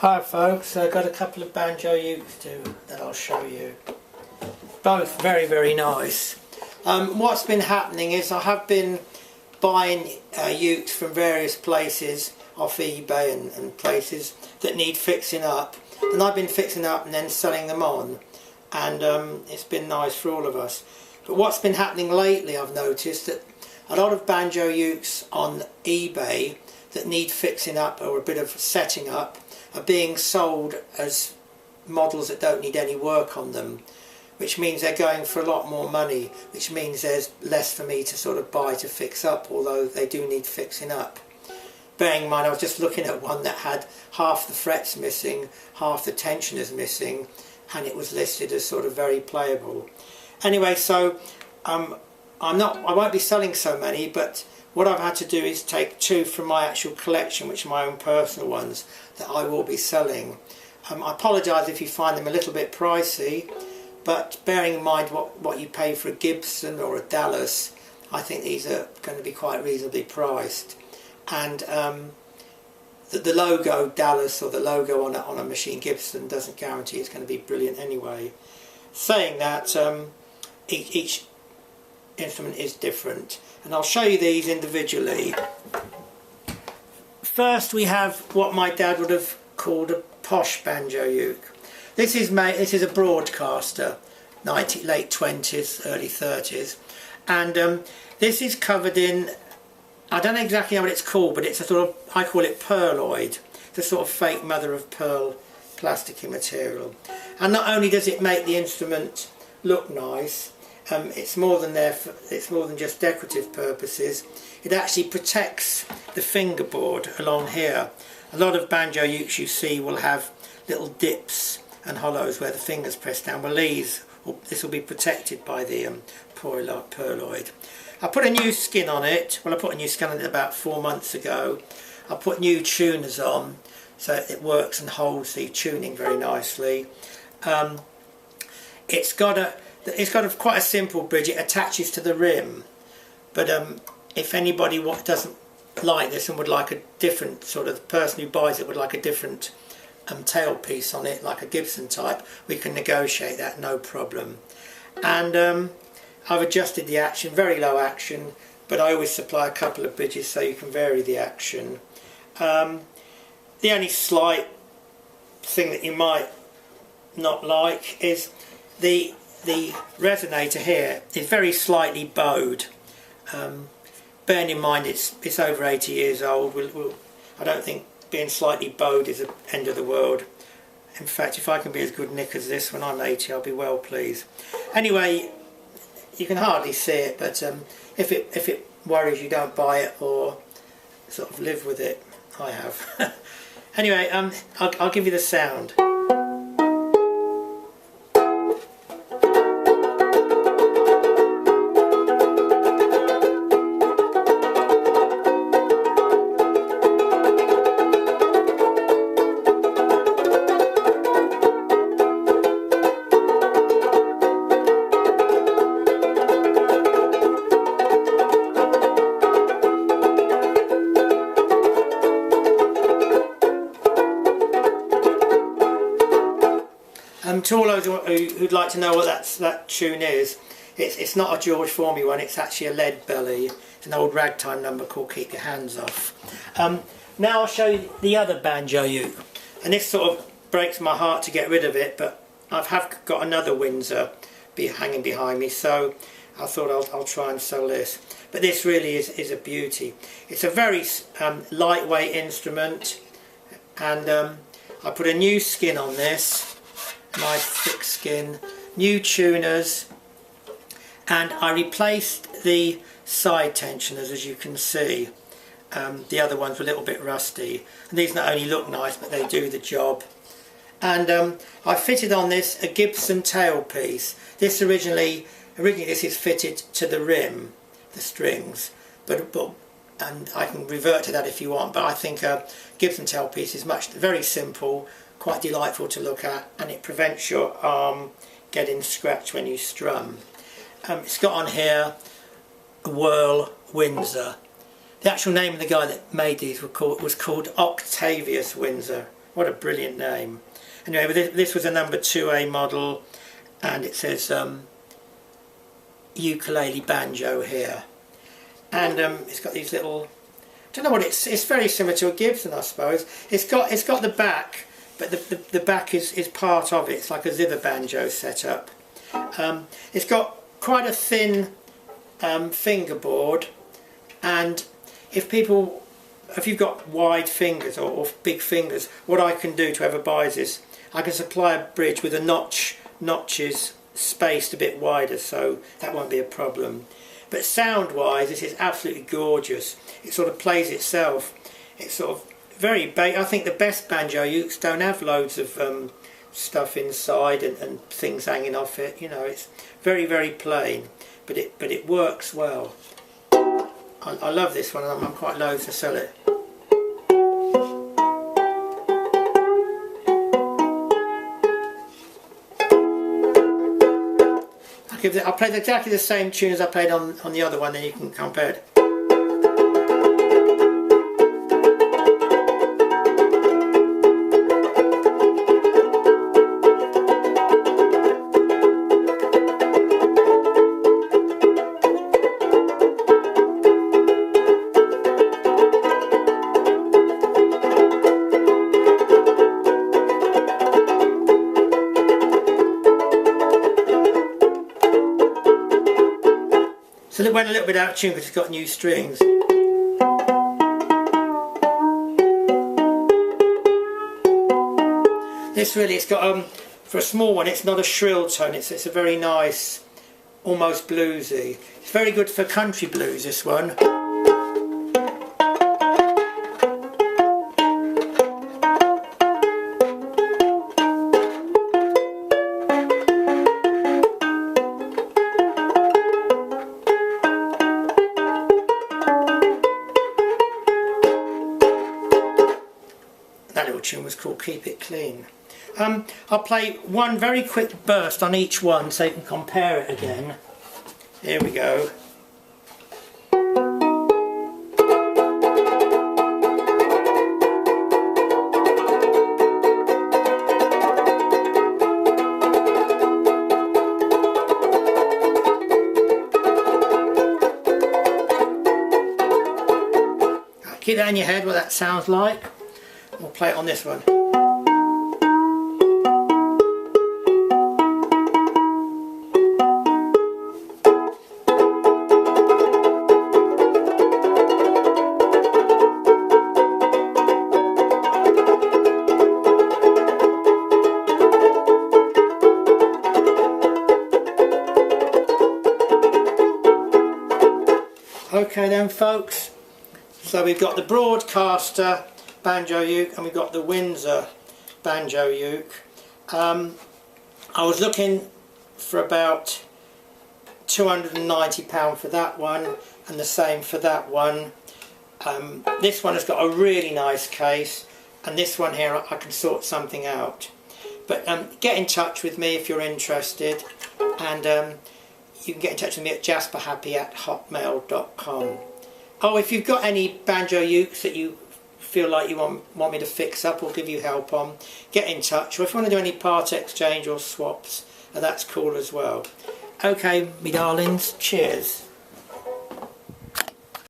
Hi folks, I've got a couple of Banjo ukes that I'll show you. Both very nice. What's been happening is I have been buying ukes from various places off eBay and places that need fixing up, and I've been fixing up and then selling them on, and it's been nice for all of us. But what's been happening lately, I've noticed that a lot of Banjo ukes on eBay that need fixing up or a bit of setting up are being sold as models that don't need any work on them, which means they're going for a lot more money, which means there's less for me to sort of buy to fix up, although they do need fixing up. Bearing in mind I was just looking at one that had half the frets missing, half the tensioners missing, and it was listed as sort of very playable. Anyway, so I won't be selling so many, but what I've had to do is take two from my actual collection, which are my own personal ones, that I will be selling. I apologise if you find them a little bit pricey, but bearing in mind what you pay for a Gibson or a Dallas, I think these are going to be quite reasonably priced. And the logo Dallas or the logo on a machine Gibson doesn't guarantee it's going to be brilliant anyway. Saying that, each instrument is different, and I'll show you these individually. First we have what my dad would have called a posh banjo uke. This is a broadcaster, late 20s, early 30s, and this is covered in, I don't know exactly what it's called, but it's a sort of, I call it pearloid. It's a sort of fake mother of pearl plasticky material. And not only does it make the instrument look nice, it's more than just decorative purposes. It actually protects the fingerboard along here. A lot of banjo ukes you see will have little dips and hollows where the fingers press down. Well, this will be protected by the pearloid. I put a new skin on it. Well, I put a new skin on it about 4 months ago. I put new tuners on so it works and holds the tuning very nicely. It's got quite a simple bridge. It attaches to the rim, but if anybody doesn't like this and would like a different sort of, the person who buys it would like a different tailpiece on it, like a Gibson type, we can negotiate that, no problem. And I've adjusted the action, very low action, but I always supply a couple of bridges so you can vary the action. The only slight thing that you might not like is the resonator here is very slightly bowed. Bearing in mind it's over 80 years old, I don't think being slightly bowed is the end of the world. In fact, if I can be as good nick as this when I'm 80, I'll be well pleased. Anyway, you can hardly see it, but if it worries you, don't buy it or sort of live with it. I have. Anyway, I'll give you the sound. To all those who'd like to know what that tune is, it's not a George Formby one, it's actually a Lead Belly. It's an old ragtime number called Keep Your Hands Off. Now I'll show you the other banjo uke, and this sort of breaks my heart to get rid of it, but I have got another Windsor hanging behind me, so I thought I'll try and sell this. But this really is a beauty. It's a very lightweight instrument, and I put a new skin on this, nice thick skin, new tuners, and I replaced the side tensioners, as you can see. The other ones were a little bit rusty, and these not only look nice but they do the job. And I fitted on this a Gibson tailpiece. This originally this is fitted to the rim, the strings, and I can revert to that if you want, but I think a Gibson tailpiece is very simple, quite delightful to look at, and it prevents your arm getting scratched when you strum. It's got on here Whirl Windsor. The actual name of the guy that made these was called Octavius Windsor, What a brilliant name. Anyway, this was a number 2A model, and it says ukulele banjo here. And it's got these little, I don't know what it's very similar to a Gibson, I suppose. It's got the back, but the back is part of it. It's like a zither banjo setup. It's got quite a thin fingerboard, and if you've got wide fingers or big fingers, what I can do to whoever buys this, I can supply a bridge with the notches spaced a bit wider, so that won't be a problem. But sound wise, this is absolutely gorgeous. It sort of plays itself. It's sort of very I think the best banjo ukes don't have loads of stuff inside and things hanging off it. You know, it's very, very plain, but it works well. I love this one, and I'm quite loath to sell it. I'll play exactly the same tune as I played on the other one, then you can compare it. So it went a little bit out of tune because it's got new strings. This really, it's got for a small one, it's not a shrill tone. It's a very nice, almost bluesy. It's very good for country blues, this one. That little tune was called Keep It Clean. I'll play one very quick burst on each one so you can compare it again. Here we go. Keep that in your head what that sounds like. We'll play it on this one. Okay then folks, so we've got the Broadcaster banjo uke and we've got the Windsor banjo uke. I was looking for about £290 for that one, and the same for that one. This one has got a really nice case, and this one here I can sort something out. But get in touch with me if you're interested, and you can get in touch with me at jasperhappy@hotmail.com. Oh, if you've got any banjo ukes that you feel like you want me to fix up or give you help on, get in touch. Or if you want to do any part exchange or swaps, that's cool as well. Okay, me darlings, cheers.